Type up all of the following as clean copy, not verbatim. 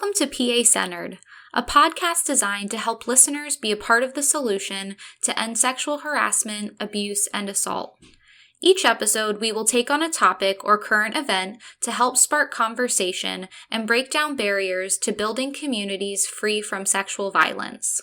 Welcome to PA Centered, a podcast designed to help listeners be a part of the solution to end sexual harassment, abuse, and assault. Each episode, we will take on a topic or current event to help spark conversation and break down barriers to building communities free from sexual violence.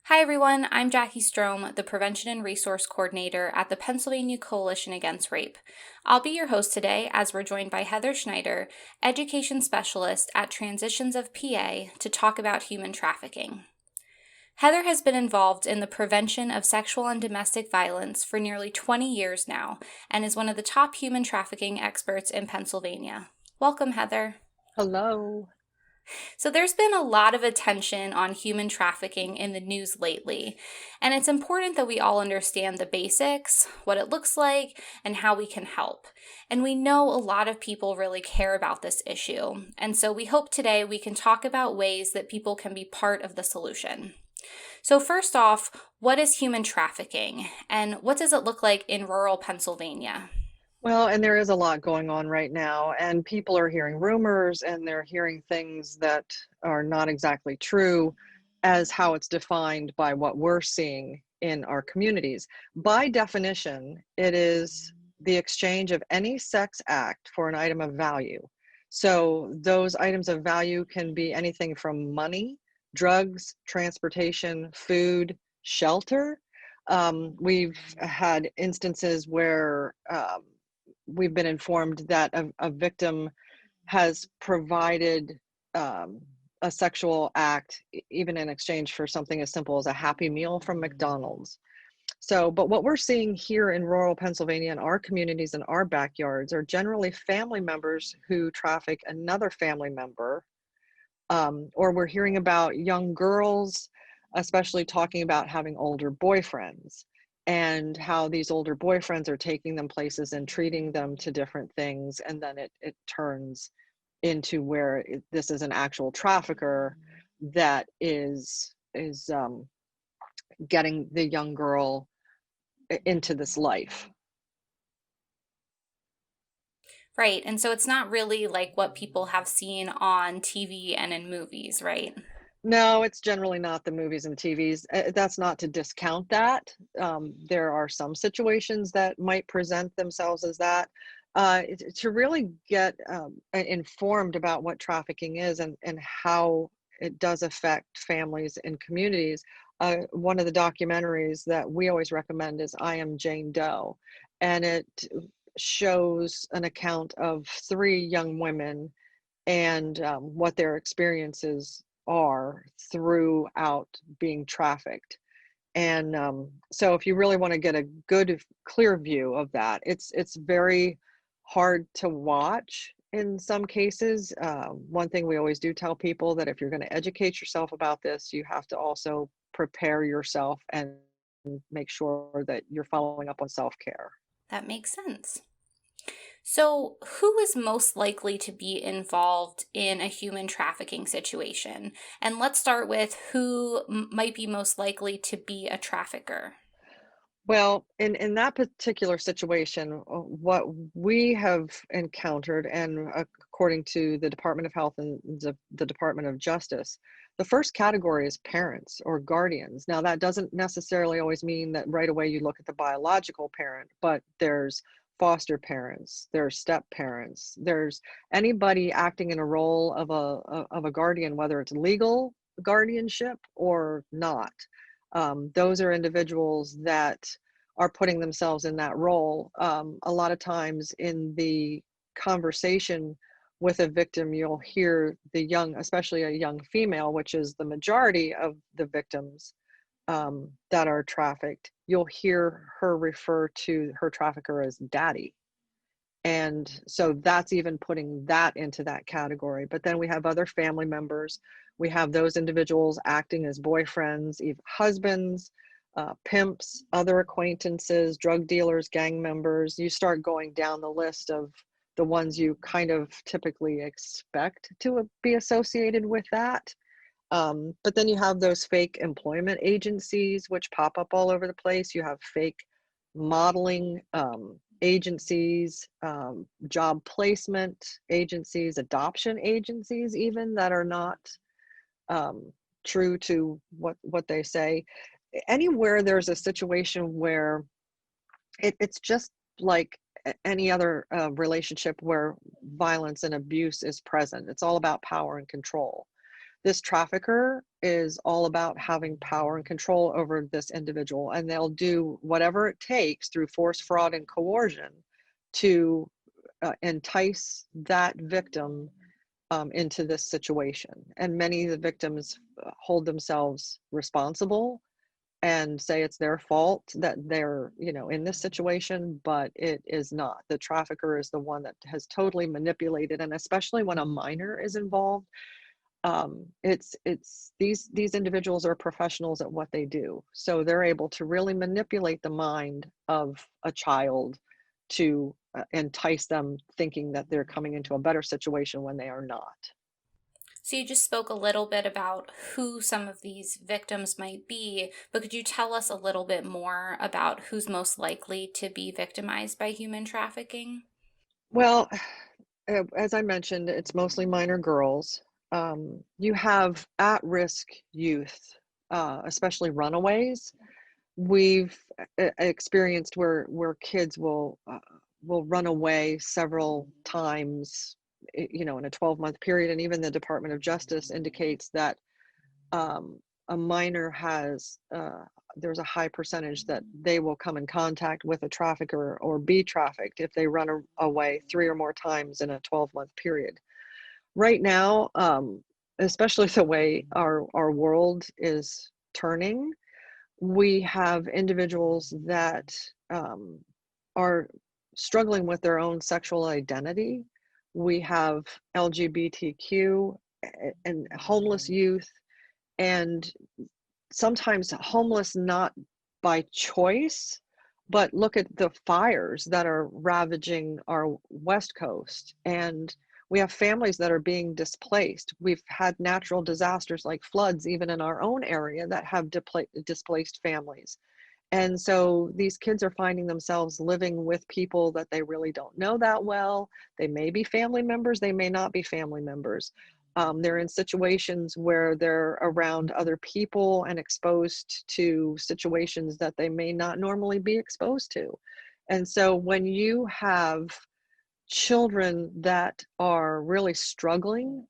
Hi everyone, I'm Jackie Strom, the Prevention and Resource Coordinator at the Pennsylvania Coalition Against Rape. I'll be your host today as we're joined by Heather Shnyder, Education Specialist at Transitions of PA, to talk about human trafficking. Heather has been involved in the prevention of sexual and domestic violence for nearly 20 years now and is one of the top human trafficking experts in Pennsylvania. Welcome, Heather. Hello. So there's been a lot of attention on human trafficking in the news lately, and it's important that we all understand the basics, what it looks like, and how we can help. And we know a lot of people really care about this issue, and so we hope today we can talk about ways that people can be part of the solution. So first off, what is human trafficking, and what does it look like in rural Pennsylvania? Well, and there is a lot going on right now, and people are hearing rumors and they're hearing things that are not exactly true as how it's defined by what we're seeing in our communities. By definition, it is the exchange of any sex act for an item of value. So those items of value can be anything from money, drugs, transportation, food, shelter. We've had instances where we've been informed that a victim has provided a sexual act, even in exchange for something as simple as a Happy Meal from McDonald's. So, but what we're seeing here in rural Pennsylvania in our communities and our backyards are generally family members who traffic another family member, or we're hearing about young girls, especially talking about having older boyfriends, and how these older boyfriends are taking them places and treating them to different things, and then it turns into where this is an actual trafficker that is getting the young girl into this life. Right, and so it's not really like what people have seen on TV and in movies, right? No, it's generally not the movies and TVs. That's not to discount that. There are some situations that might present themselves as that. To really get informed about what trafficking is and how it does affect families and communities, one of the documentaries that we always recommend is I Am Jane Doe. And it shows an account of 3 young women and what their experiences are throughout being trafficked. And so if you really want to get a good clear view of that, it's very hard to watch in some cases. One thing we always do tell people that if you're going to educate yourself about this, you have to also prepare yourself and make sure that you're following up on self-care. That makes sense. So, who is most likely to be involved in a human trafficking situation? And let's start with who might be most likely to be a trafficker. Well, in that particular situation, what we have encountered, and according to the Department of Health and the Department of Justice, the first category is parents or guardians. Now, that doesn't necessarily always mean that right away you look at the biological parent, but there's foster parents, there's step parents, there's anybody acting in a role of a guardian, whether it's legal guardianship or not. Those are individuals that are putting themselves in that role. A lot of times in the conversation with a victim, you'll hear the young, especially a young female, which is the majority of the victims that are trafficked, you'll hear her refer to her trafficker as daddy. And so that's even putting that into that category. But then we have other family members. We have those individuals acting as boyfriends, even husbands, pimps, other acquaintances, drug dealers, gang members. You start going down the list of the ones you kind of typically expect to be associated with that. But then you have those fake employment agencies, which pop up all over the place. You have fake modeling agencies, job placement agencies, adoption agencies, even that are not um, true to what they say. Anywhere there's a situation where it's just like any other relationship where violence and abuse is present. It's all about power and control. This trafficker is all about having power and control over this individual, and they'll do whatever it takes through force, fraud, and coercion to entice that victim into this situation. And many of the victims hold themselves responsible and say it's their fault that they're, in this situation, but it is not. The trafficker is the one that has totally manipulated, and especially when a minor is involved, it's these individuals are professionals at what they do, so they're able to really manipulate the mind of a child to entice them thinking that they're coming into a better situation when they are not. So you just spoke a little bit about who some of these victims might be, but could you tell us a little bit more about who's most likely to be victimized by human trafficking? Well, as I mentioned, it's mostly minor girls. You have at-risk youth, especially runaways. We've experienced where kids will run away several times, in a 12-month period, and even the Department of Justice indicates that a minor has there's a high percentage that they will come in contact with a trafficker or be trafficked if they run away 3 or more times in a 12-month period. Right now, especially the way our world is turning, we have individuals that are struggling with their own sexual identity. We have LGBTQ and homeless youth, and sometimes homeless not by choice, but look at the fires that are ravaging our West Coast. And we have families that are being displaced. We've had natural disasters like floods, even in our own area, that have displaced families. And so these kids are finding themselves living with people that they really don't know that well. They may be family members, they may not be family members. They're in situations where they're around other people and exposed to situations that they may not normally be exposed to. And so when you have children that are really struggling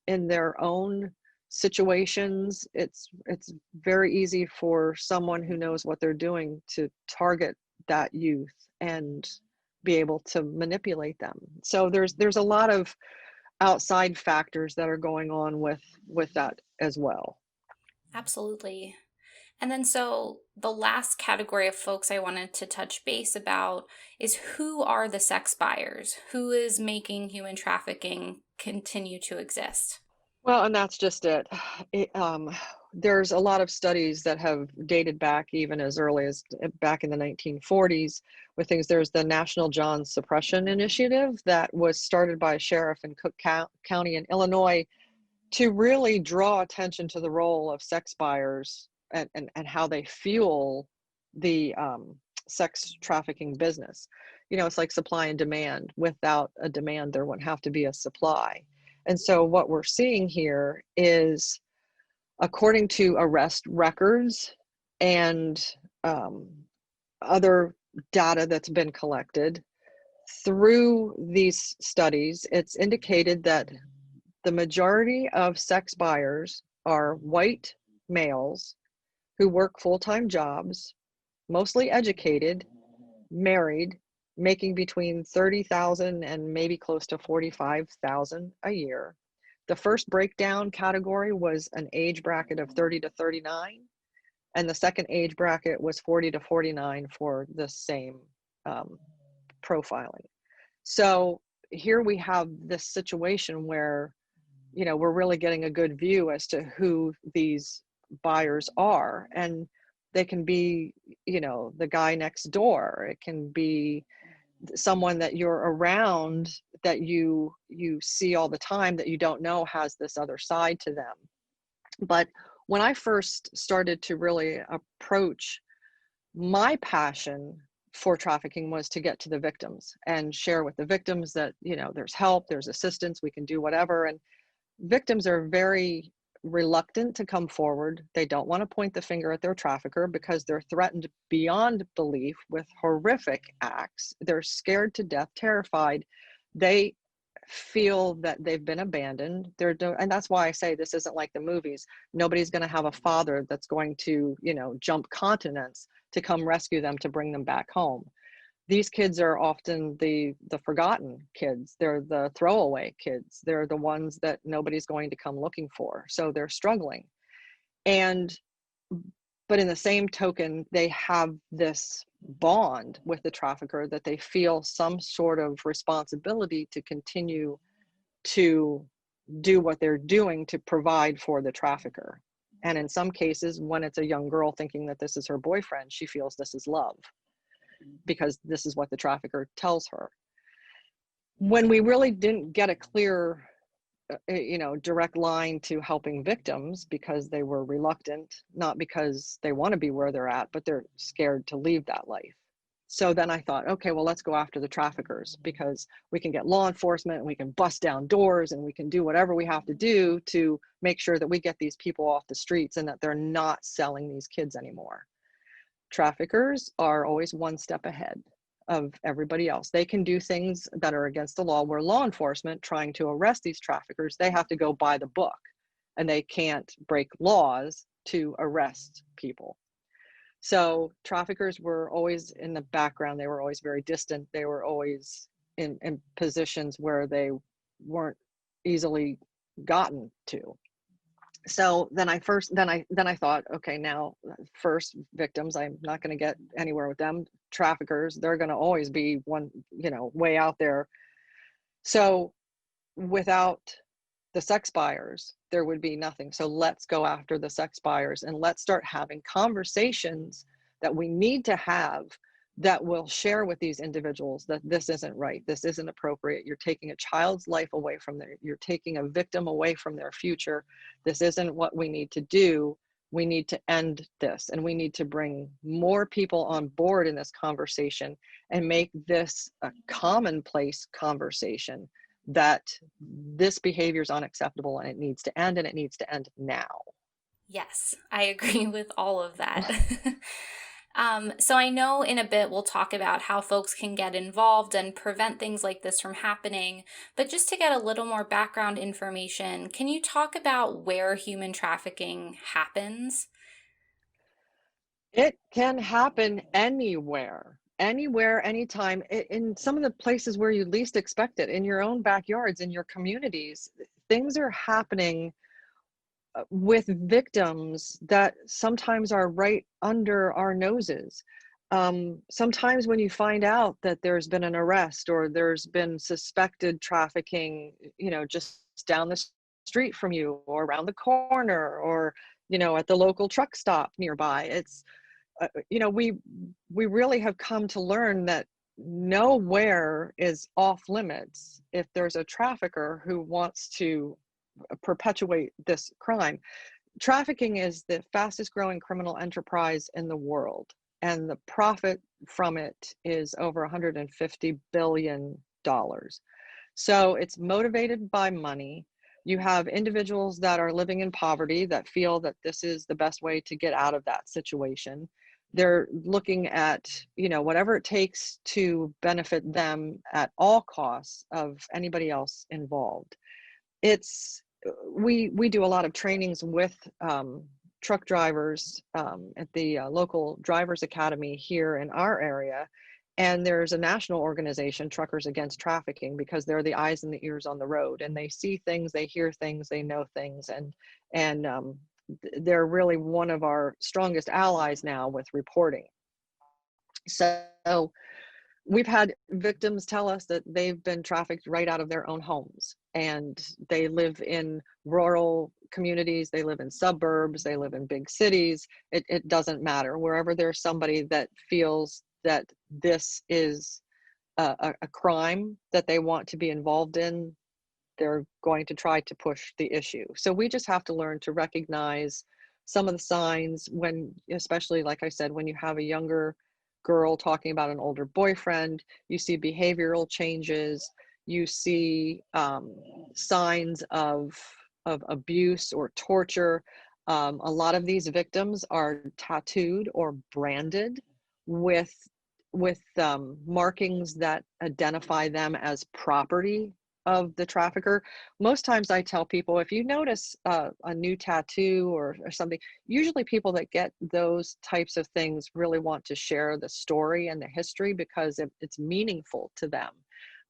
in their own situations, it's very easy for someone who knows what they're doing to target that youth and be able to manipulate them. So there's a lot of outside factors that are going on with that as well. Absolutely. And then, so the last category of folks I wanted to touch base about is who are the sex buyers? Who is making human trafficking continue to exist? Well, and that's just it. There's a lot of studies that have dated back even as early as back in the 1940s with things. There's the National John Suppression Initiative that was started by a sheriff in Cook County in Illinois to really draw attention to the role of sex buyers and how they fuel the sex trafficking business. It's like supply and demand. Without a demand, there wouldn't have to be a supply. And so what we're seeing here is, according to arrest records and other data that's been collected through these studies, it's indicated that the majority of sex buyers are white males who work full-time jobs, mostly educated, married, making between 30,000 and maybe close to 45,000 a year. The first breakdown category was an age bracket of 30 to 39, and the second age bracket was 40 to 49 for the same profiling. So here we have this situation where, we're really getting a good view as to who these buyers are. And they can be, the guy next door. It can be someone that you're around that you see all the time that you don't know has this other side to them. But when I first started to really approach my passion for trafficking was to get to the victims and share with the victims that, there's help, there's assistance, we can do whatever. And victims are very reluctant to come forward. They don't want to point the finger at their trafficker because they're threatened beyond belief with horrific acts. They're scared to death, terrified. They feel that they've been abandoned. And that's why I say this isn't like the movies. Nobody's going to have a father that's going to, jump continents to come rescue them, to bring them back home. These kids are often the forgotten kids. They're the throwaway kids. They're the ones that nobody's going to come looking for. So they're struggling. And but in the same token, they have this bond with the trafficker that they feel some sort of responsibility to continue to do what they're doing to provide for the trafficker. And in some cases, when it's a young girl thinking that this is her boyfriend, she feels this is love because this is what the trafficker tells her. When we really didn't get a clear direct line to helping victims because they were reluctant, not because they want to be where they're at, but they're scared to leave that life. So then I thought, okay, well, let's go after the traffickers because we can get law enforcement and we can bust down doors and we can do whatever we have to do to make sure that we get these people off the streets and that they're not selling these kids anymore. Traffickers are always one step ahead of everybody else. They can do things that are against the law, where law enforcement trying to arrest these traffickers, they have to go by the book and they can't break laws to arrest people. So traffickers were always in the background. They were always very distant. They were always in positions where they weren't easily gotten to. So then I thought, okay, now first victims, I'm not going to get anywhere with them. Traffickers, they're going to always be one, way out there. So without the sex buyers, there would be nothing. So let's go after the sex buyers and let's start having conversations that we need to have that will share with these individuals that this isn't right, this isn't appropriate. You're taking a child's life away from you're taking a victim away from their future. This isn't what we need to do. We need to end this, and we need to bring more people on board in this conversation and make this a commonplace conversation that this behavior is unacceptable and it needs to end, and it needs to end now. Yes, I agree with all of that. So I know in a bit we'll talk about how folks can get involved and prevent things like this from happening, but just to get a little more background information, can you talk about where human trafficking happens? It can happen anywhere, anytime, in some of the places where you least expect it, in your own backyards, in your communities. Things are happening with victims that sometimes are right under our noses. Sometimes when you find out that there's been an arrest or there's been suspected trafficking, just down the street from you or around the corner or, at the local truck stop nearby, it's, we really have come to learn that nowhere is off limits if there's a trafficker who wants to perpetuate this crime. Trafficking is the fastest growing criminal enterprise in the world, and the profit from it is over $150 billion. So it's motivated by money. You have individuals that are living in poverty that feel that this is the best way to get out of that situation. They're looking at, whatever it takes to benefit them at all costs of anybody else involved. We do a lot of trainings with truck drivers at the local drivers academy here in our area, and there's a national organization, Truckers Against Trafficking, because they're the eyes and the ears on the road, and they see things, they hear things, they know things, and they're really one of our strongest allies now with reporting. So we've had victims tell us that they've been trafficked right out of their own homes, and they live in rural communities, they live in suburbs, they live in big cities. It doesn't matter. Wherever there's somebody that feels that this is a crime that they want to be involved in, they're going to try to push the issue. So we just have to learn to recognize some of the signs when, especially like I said, when you have a younger girl talking about an older boyfriend. You see behavioral changes. You see signs of abuse or torture. A lot of these victims are tattooed or branded with markings that identify them as property of the trafficker. Most times I tell people, if you notice a new tattoo or something, usually people that get those types of things really want to share the story and the history because it's meaningful to them.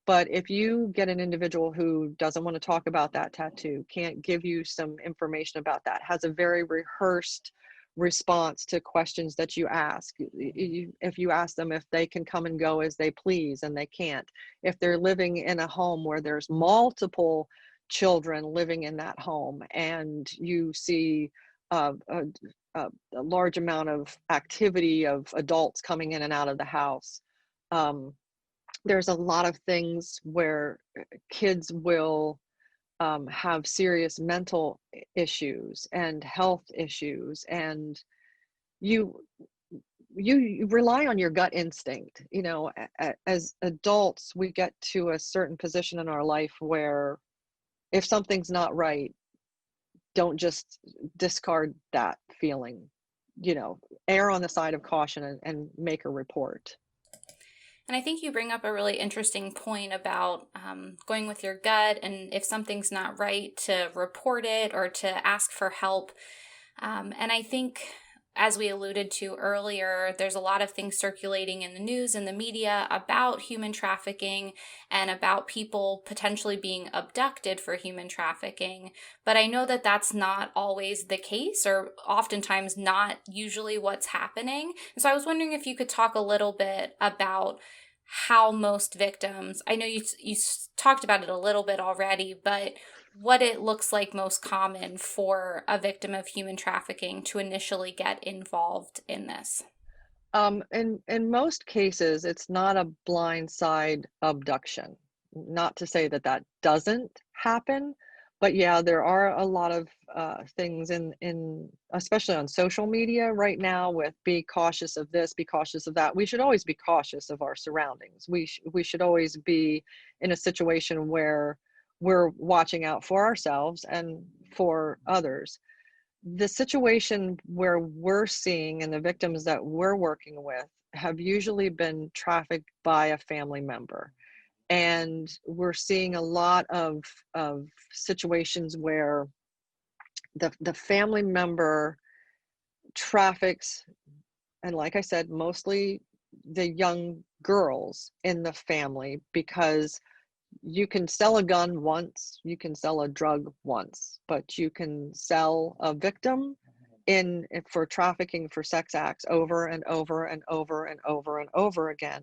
But if you get an individual who doesn't want to talk about that tattoo, can't give you some information about that, has a very rehearsed response to questions that you ask. If you ask them if they can come and go as they please and they can't, if they're living in a home where there's multiple children living in that home and you see a large amount of activity of adults coming in and out of the house, there's a lot of things where kids will have serious mental issues and health issues, and you you rely on your gut instinct. You know, as adults, we get to a certain position in our life where if something's not right, don't just discard that feeling. You know, err on the side of caution and make a report. And I think you bring up a really interesting point about going with your gut, and if something's not right, to report it or to ask for help. And I think, as we alluded to earlier, there's a lot of things circulating in the news and the media about human trafficking and about people potentially being abducted for human trafficking. But I know that that's not always the case, or oftentimes not usually what's happening. And so I was wondering if you could talk a little bit about how most victims, I know you talked about it a little bit already, but what it looks like most common for a victim of human trafficking to initially get involved in this. In most cases, it's not a blindside abduction. Not to say that that doesn't happen, but yeah, there are a lot of things in especially on social media right now with be cautious of this, be cautious of that. We should always be cautious of our surroundings. We should always be in a situation where we're watching out for ourselves and for others. The situation where we're seeing and the victims that we're working with have usually been trafficked by a family member. And we're seeing a lot of situations where the family member traffics, and like I said, mostly the young girls in the family, because you can sell a gun once, you can sell a drug once, but you can sell a victim for trafficking for sex acts over and over and over and over and over again.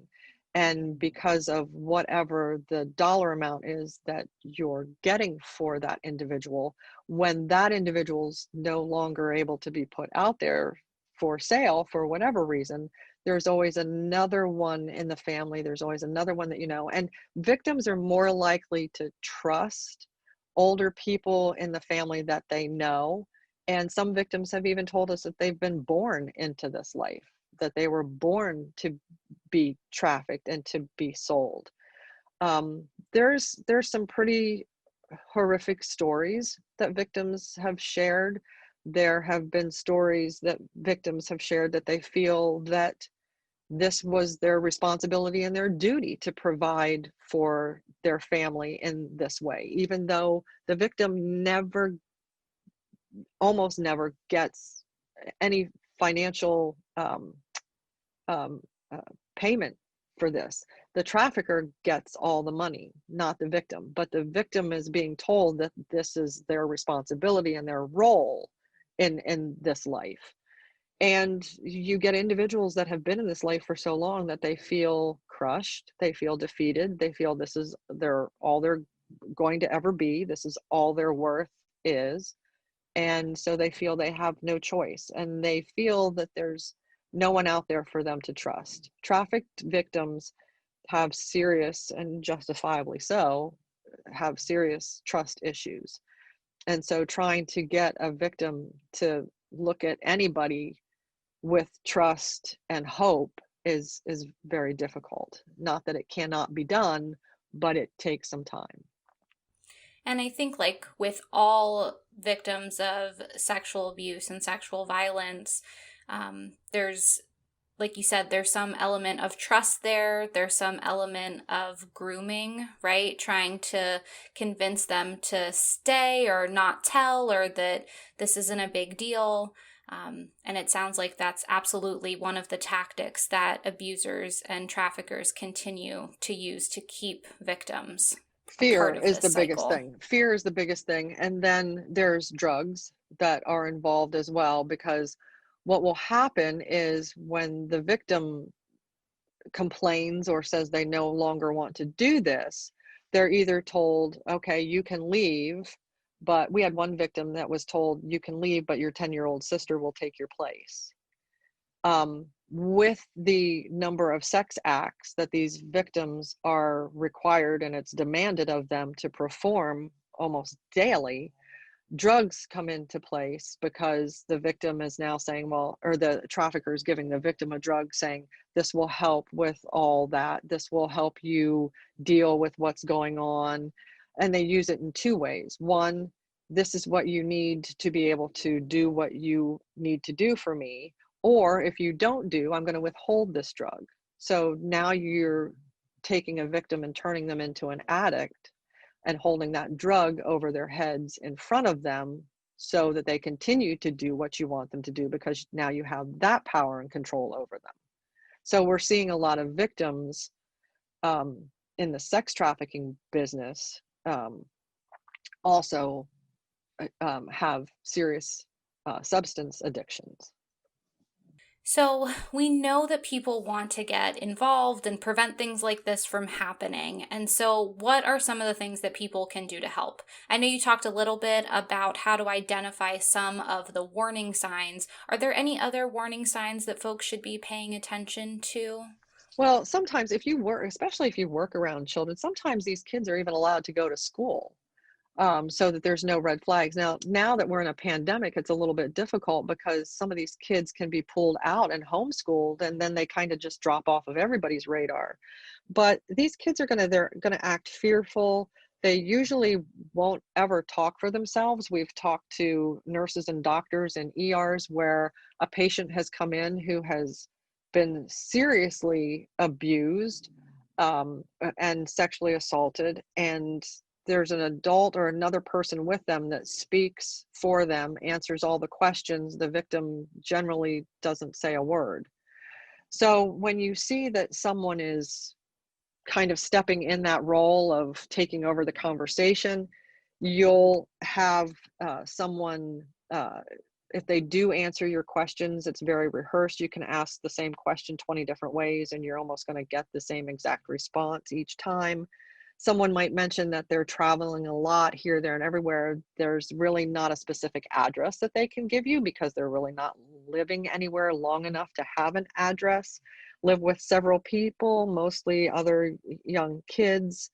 And because of whatever the dollar amount is that you're getting for that individual, when that individual's no longer able to be put out there for sale for whatever reason, there's always another one in the family. There's always another one that you know. And victims are more likely to trust older people in the family that they know. And some victims have even told us that they've been born into this life, that they were born to be trafficked and to be sold. There's some pretty horrific stories that victims have shared. There have been stories that victims have shared that they feel that this was their responsibility and their duty to provide for their family in this way, even though the victim almost never gets any financial um, uh, payment for this. The trafficker gets all the money, not the victim, but the victim is being told that this is their responsibility and their role in this life. And you get individuals that have been in this life for so long that they feel crushed, they feel defeated, they feel this is all they're going to ever be, this is all their worth is. And so they feel they have no choice, and they feel that there's no one out there for them to trust. Trafficked victims have serious, and justifiably so, have serious trust issues. And so trying to get a victim to look at anybody with trust and hope is very difficult. Not that it cannot be done, but it takes some time. And I think, like with all victims of sexual abuse and sexual violence, there's, like you said, there's some element of trust there. There's some element of grooming, right? Trying to convince them to stay or not tell, or that this isn't a big deal. And it sounds like that's absolutely one of the tactics that abusers and traffickers continue to use to keep victims a part Fear of is this the biggest cycle. thing. Fear is the biggest thing. And then there's drugs that are involved as well, because what will happen is when the victim complains or says they no longer want to do this, they're either told, okay, you can leave. But we had one victim that was told, you can leave, but your 10-year-old sister will take your place. With the number of sex acts that these victims are required and it's demanded of them to perform almost daily, drugs come into place, because the victim is now saying, well, or the trafficker is giving the victim a drug saying, this will help with all that. This will help you deal with what's going on. And they use it in two ways. One, this is what you need to be able to do what you need to do for me. Or if you don't do, I'm going to withhold this drug. So now you're taking a victim and turning them into an addict and holding that drug over their heads in front of them so that they continue to do what you want them to do, because now you have that power and control over them. So we're seeing a lot of victims um, in the sex trafficking business also have serious substance addictions. So, we know that people want to get involved and prevent things like this from happening. And so, what are some of the things that people can do to help? I know you talked a little bit about how to identify some of the warning signs. Are there any other warning signs that folks should be paying attention to? Well, sometimes if you work, especially if you work around children, sometimes these kids are even allowed to go to school, so that there's no red flags. Now that we're in a pandemic, it's a little bit difficult because some of these kids can be pulled out and homeschooled, and then they kind of just drop off of everybody's radar. But these kids they're gonna act fearful. They usually won't ever talk for themselves. We've talked to nurses and doctors in ERs where a patient has come in who has been seriously abused and sexually assaulted, and there's an adult or another person with them that speaks for them, answers all the questions. The victim generally doesn't say a word. So when you see that someone is kind of stepping in that role of taking over the conversation, you'll have someone, if they do answer your questions, it's very rehearsed. You can ask the same question 20 different ways and you're almost going to get the same exact response each time. Someone might mention that they're traveling a lot here, there, and everywhere. There's really not a specific address that they can give you because they're really not living anywhere long enough to have an address. Live with several people, mostly other young kids.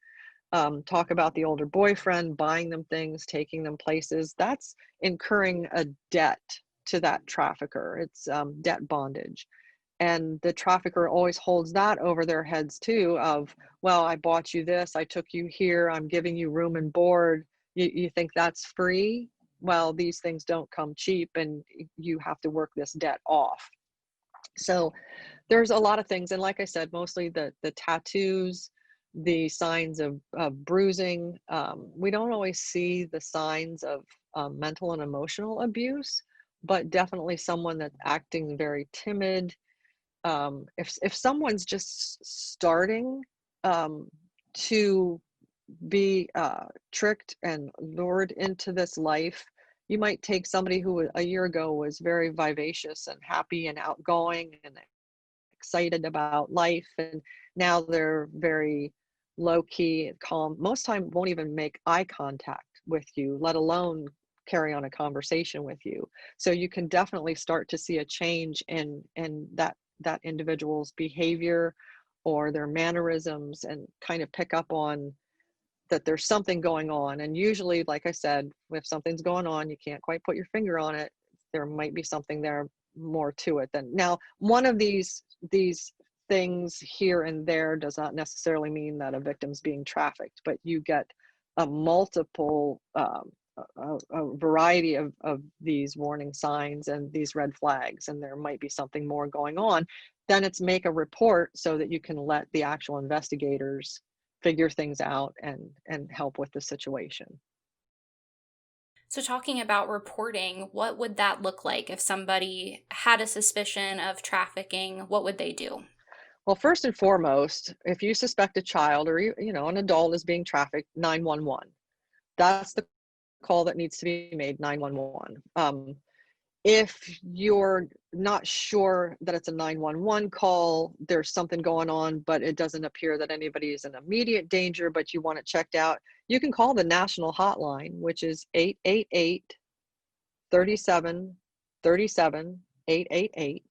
Talk about the older boyfriend, buying them things, taking them places. That's incurring a debt to that trafficker. It's debt bondage. And the trafficker always holds that over their heads too, of, well, I bought you this, I took you here, I'm giving you room and board. You think that's free? Well, these things don't come cheap and you have to work this debt off. So there's a lot of things. And like I said, mostly the tattoos, the signs of bruising. We don't always see the signs of mental and emotional abuse, but definitely someone that's acting very timid. If someone's just starting to be tricked and lured into this life, you might take somebody who a year ago was very vivacious and happy and outgoing and excited about life, and now they're very low key and calm. Most time won't even make eye contact with you, let alone carry on a conversation with you. So you can definitely start to see a change in that individual's behavior or their mannerisms, and kind of pick up on that there's something going on. And usually, like I said, if something's going on, you can't quite put your finger on it. There might be something there more to it than now. One of these things here and there does not necessarily mean that a victim's being trafficked, but you get a multiple a variety of these warning signs and these red flags, and there might be something more going on. Then it's make a report so that you can let the actual investigators figure things out and help with the situation. So talking about reporting, what would that look like if somebody had a suspicion of trafficking? What would they do? Well, first and foremost, if you suspect a child or an adult is being trafficked, 911. That's the call that needs to be made, 911. If you're not sure that it's a 911 call, there's something going on, but it doesn't appear that anybody is in immediate danger, but you want it checked out, you can call the national hotline, which is 888-37-37-888.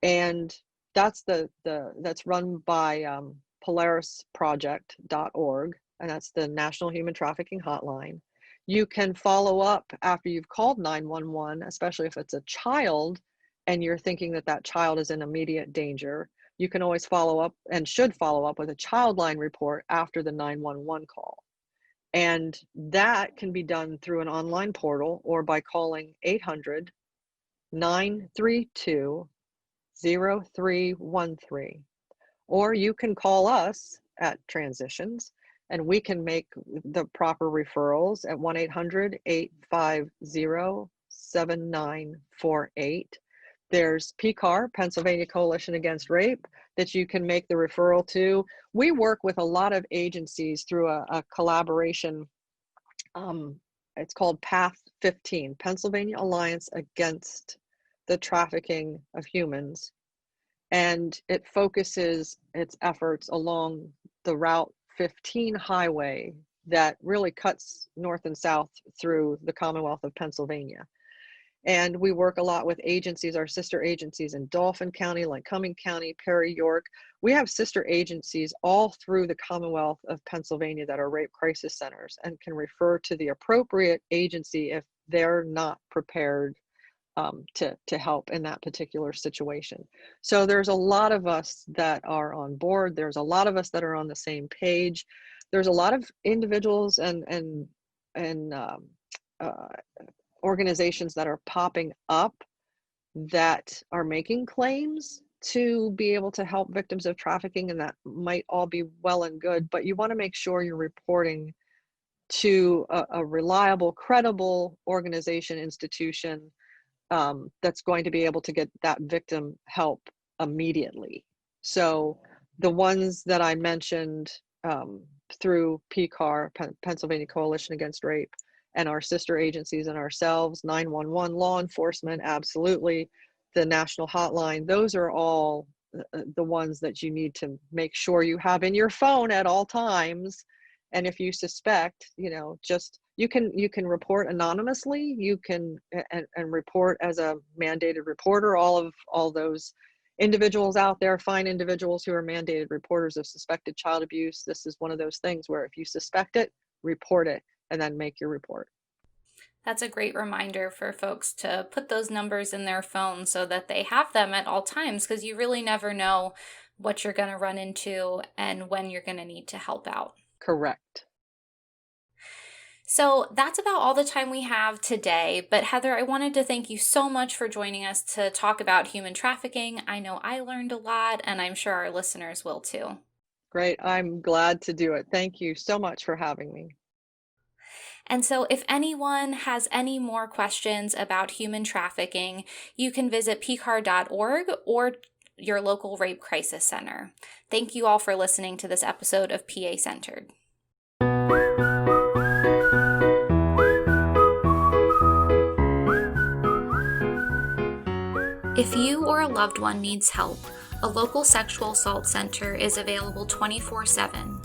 And that's that's run by polarisproject.org, and that's the National Human Trafficking Hotline. You can follow up after you've called 911, especially if it's a child and you're thinking that that child is in immediate danger. You can always follow up and should follow up with a childline report after the 911 call. And that can be done through an online portal or by calling 800-932-0313. Or you can call us at Transitions and we can make the proper referrals at 1-800-850-7948. There's PCAR, Pennsylvania Coalition Against Rape, that you can make the referral to. We work with a lot of agencies through a collaboration. It's called PAATH 15, Pennsylvania Alliance Against the Trafficking of Humans. And it focuses its efforts along the Route 15 highway that really cuts north and south through the Commonwealth of Pennsylvania. And we work a lot with agencies, our sister agencies in Dauphin County, Lycoming County, Perry, York. We have sister agencies all through the Commonwealth of Pennsylvania that are rape crisis centers and can refer to the appropriate agency if they're not prepared to help in that particular situation. So there's a lot of us that are on board. There's a lot of us that are on the same page. There's a lot of individuals and organizations that are popping up that are making claims to be able to help victims of trafficking, and that might all be well and good, but you want to make sure you're reporting to a reliable, credible organization, institution that's going to be able to get that victim help immediately. So the ones that I mentioned through PCAR, Pennsylvania Coalition Against Rape, and our sister agencies and ourselves, 911, law enforcement, absolutely, the national hotline, those are all the ones that you need to make sure you have in your phone at all times. And if you suspect, just you can report anonymously, you can and report as a mandated reporter. All those individuals out there, fine individuals who are mandated reporters of suspected child abuse. This is one of those things where if you suspect it, report it and then make your report. That's a great reminder for folks to put those numbers in their phone so that they have them at all times, because you really never know what you're going to run into and when you're going to need to help out. Correct. So that's about all the time we have today. But Heather, I wanted to thank you so much for joining us to talk about human trafficking. I know I learned a lot, and I'm sure our listeners will too. Great. I'm glad to do it. Thank you so much for having me. And so if anyone has any more questions about human trafficking, you can visit pcar.org or your local rape crisis center. Thank you all for listening to this episode of PA Centered. If you or a loved one needs help, a local sexual assault center is available 24/7.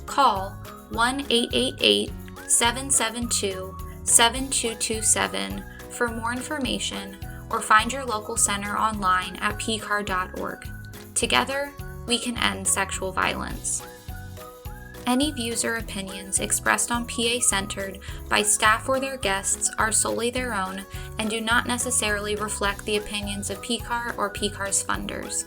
Call 1-888-772-7227 for more information, or find your local center online at pcar.org. Together, we can end sexual violence. Any views or opinions expressed on PA Centered by staff or their guests are solely their own and do not necessarily reflect the opinions of PCAR or PCAR's funders.